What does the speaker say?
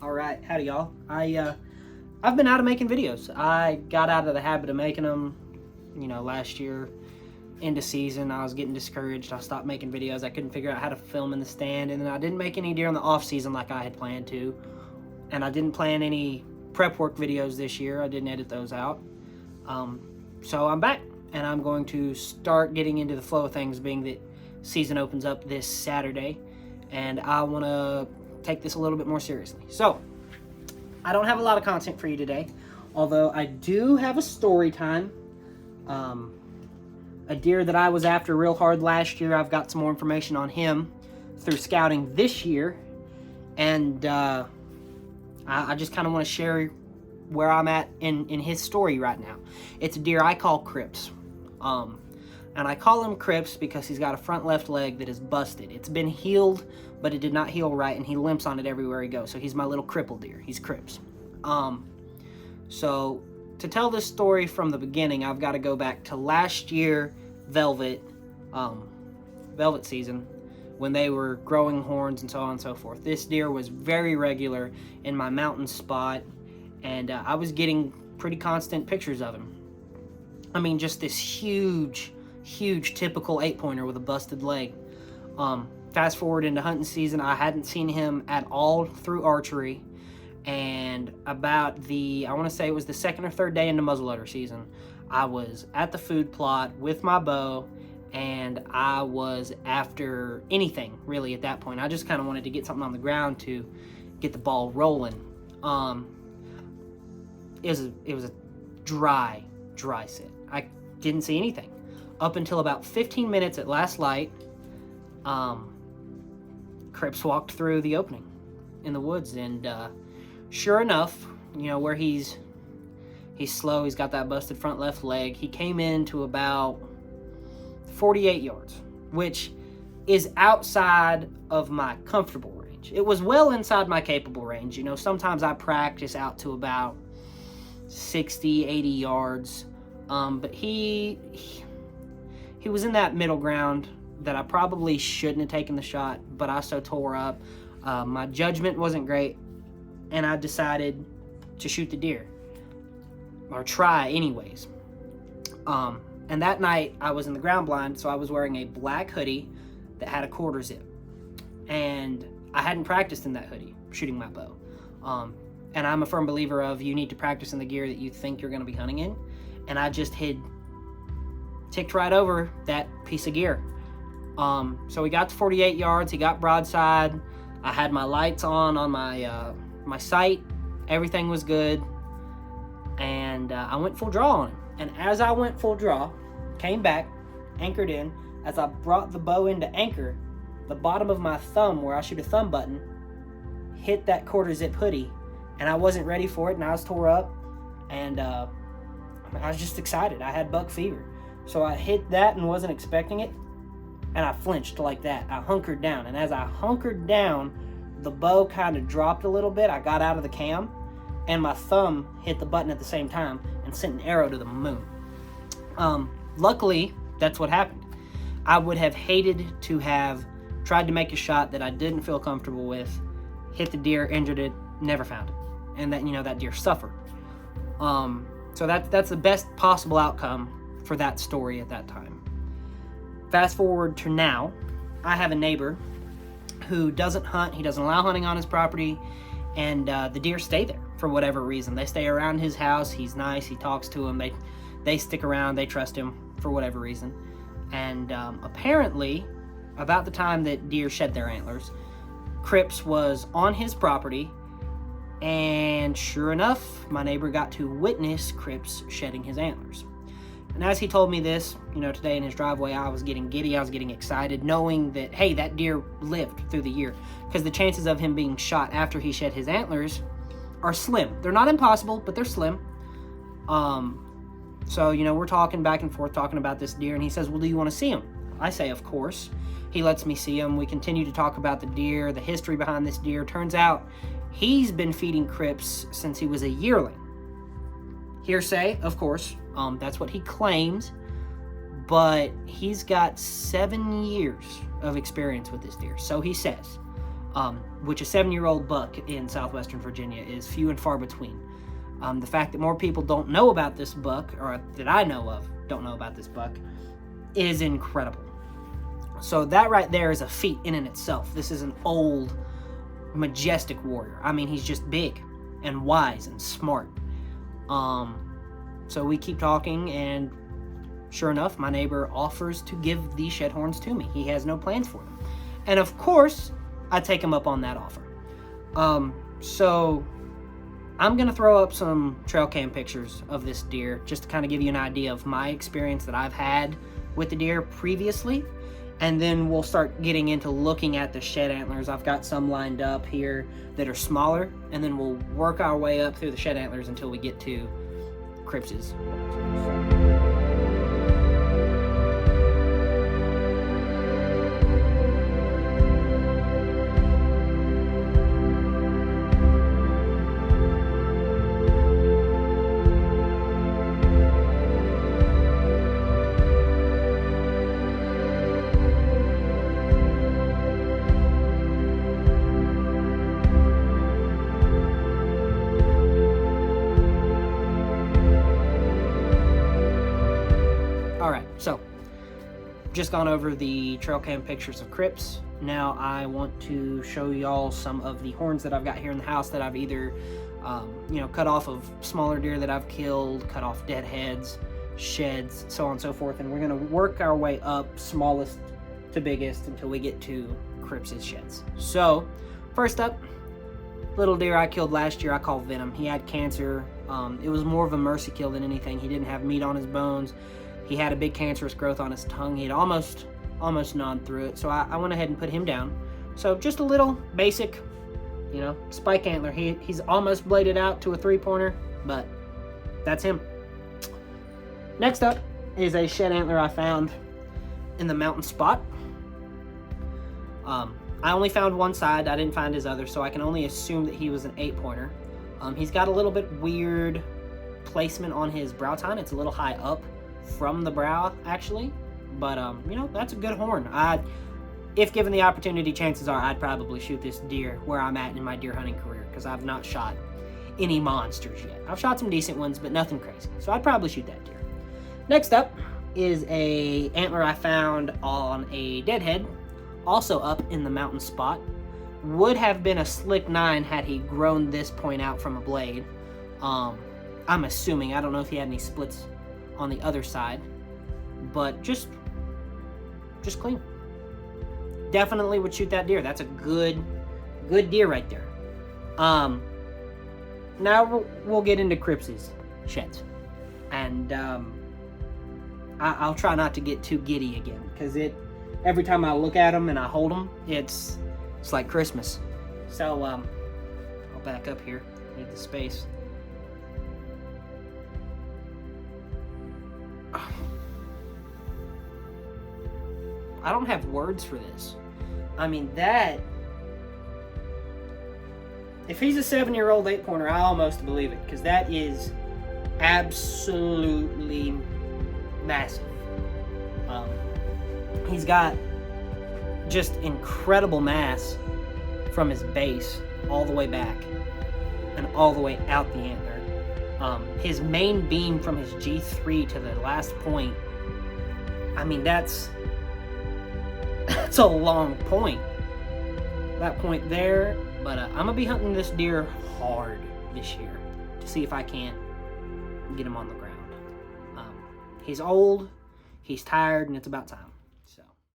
All right, howdy y'all. I've been out of making videos. I got out of the habit of making them, last year into season. I was getting discouraged. I stopped making videos. I couldn't figure out how to film in the stand, and then I didn't make any during the off season like I had planned to. And I didn't plan any prep work videos this year. I didn't edit those out. So I'm back, and I'm going to start getting into the flow of things, being that season opens up this Saturday, and I want to take this a little bit more seriously. So I don't have a lot of content for you today, although I do have a story time. A deer that I was after real hard last year. I've got some more information on him through scouting this year, and I just kind of want to share where I'm at in his story right now. It's a deer I call Cripps. And I call him Cripps because he's got a front left leg that is busted. It's been healed, but it did not heal right, and he limps on it everywhere he goes. So he's my little cripple deer. He's Cripps. So to tell this story from the beginning, I've got to go back to last year, velvet season, when they were growing horns and so on and so forth. This deer was very regular in my mountain spot, and I was getting pretty constant pictures of him. I mean, just this huge typical 8-pointer with a busted leg. Fast forward into hunting season, I hadn't seen him at all through archery, and about I want to say it was the second or third day into muzzleloader season, I was at the food plot with my bow, and I was after anything really at that point. I just kind of wanted to get something on the ground to get the ball rolling. It was a dry sit. I didn't see anything up until about 15 minutes at last light. Cripps walked through the opening in the woods, and sure enough, where he's slow, he's got that busted front left leg. He came in to about 48 yards, which is outside of my comfortable range. It was well inside my capable range. Sometimes I practice out to about 60, 80 yards. But he was in that middle ground that I probably shouldn't have taken the shot, but I so tore up. My judgment wasn't great, and I decided to shoot the deer, or try anyways. And that night I was in the ground blind, so I was wearing a black hoodie that had a quarter zip, and I hadn't practiced in that hoodie shooting my bow. And I'm a firm believer of you need to practice in the gear that you think you're going to be hunting in. And I just ticked right over that piece of gear. So we got to 48 yards. He got broadside. I had my lights on my sight. Everything was good. And I went full draw on him. And as I went full draw, came back, anchored in, as I brought the bow into anchor, the bottom of my thumb, where I shoot a thumb button, hit that quarter zip hoodie. And I wasn't ready for it, and I was tore up. And I was just excited. I had buck fever. So I hit that and wasn't expecting it, and I flinched like that. I hunkered down, and as I hunkered down, the bow kind of dropped a little bit. I got out of the cam, and my thumb hit the button at the same time and sent an arrow to the moon. Luckily, that's what happened. I would have hated to have tried to make a shot that I didn't feel comfortable with, hit the deer, injured it, never found it, and that deer suffered. So that's the best possible outcome for that story at that time. Fast forward to now, I have a neighbor who doesn't hunt. He doesn't allow hunting on his property, and the deer stay there for whatever reason. They stay around his house. He's nice. He talks to them. They stick around. They trust him for whatever reason. And apparently, about the time that deer shed their antlers, Cripps was on his property. And sure enough, my neighbor got to witness Cripps shedding his antlers. And as he told me this, today in his driveway, I was getting giddy. I was getting excited, knowing that, hey, that deer lived through the year. Because the chances of him being shot after he shed his antlers are slim. They're not impossible, but they're slim. So, we're talking back and forth, talking about this deer. And he says, well, do you want to see him? I say, of course. He lets me see him. We continue to talk about the deer, the history behind this deer. Turns out he's been feeding Cripps since he was a yearling. Hearsay, of course. That's what he claims. But he's got 7 years of experience with this deer. So he says. which a 7-year-old buck in southwestern Virginia is few and far between. The fact that more people don't know about this buck, or that I know of don't know about this buck, is incredible. So that right there is a feat in and itself. This is an old, majestic warrior. I mean, he's just big and wise and smart. So we keep talking, and sure enough, my neighbor offers to give these shed horns to me. He has no plans for them. And of course, I take him up on that offer. So I'm going to throw up some trail cam pictures of this deer just to kind of give you an idea of my experience that I've had with the deer previously. And then we'll start getting into looking at the shed antlers. I've got some lined up here that are smaller, and then we'll work our way up through the shed antlers until we get to Cripps's. Alright, so just gone over the trail cam pictures of Cripps. Now I want to show y'all some of the horns that I've got here in the house that I've either cut off of smaller deer that I've killed, cut off dead heads, sheds, so on and so forth. And we're going to work our way up smallest to biggest until we get to Cripps's sheds. So first up, little deer I killed last year I call Venom. He had cancer. It was more of a mercy kill than anything. He didn't have meat on his bones. He had a big cancerous growth on his tongue. He had almost gnawed through it. So I went ahead and put him down. So just a little basic, spike antler. He's almost bladed out to a 3-pointer, but that's him. Next up is a shed antler I found in the mountain spot. I only found one side. I didn't find his other, so I can only assume that he was an 8-pointer. He's got a little bit weird placement on his brow tine. It's a little high up from the brow, actually, but that's a good horn. If given the opportunity, chances are I'd probably shoot this deer where I'm at in my deer hunting career, because I've not shot any monsters yet. I've shot some decent ones, but nothing crazy, so I'd probably shoot that deer. Next up is a antler I found on a deadhead, also up in the mountain spot. Would have been a slick 9 had he grown this point out from a blade. I'm assuming. I don't know if he had any splits on the other side, but just clean. Definitely would shoot that deer. That's a good deer right there. Now we'll get into Cripps's sheds, and I'll try not to get too giddy again, because every time I look at them and I hold them, it's like Christmas. So I'll back up here. Need the space. I don't have words for this. I mean, if he's a 7-year-old 8-pointer, I almost believe it, because that is absolutely massive. He's got just incredible mass from his base all the way back and all the way out the antler. His main beam from his G3 to the last point, I mean, that's a long point. That point there, but I'm gonna be hunting this deer hard this year to see if I can't get him on the ground. He's old, he's tired, and it's about time.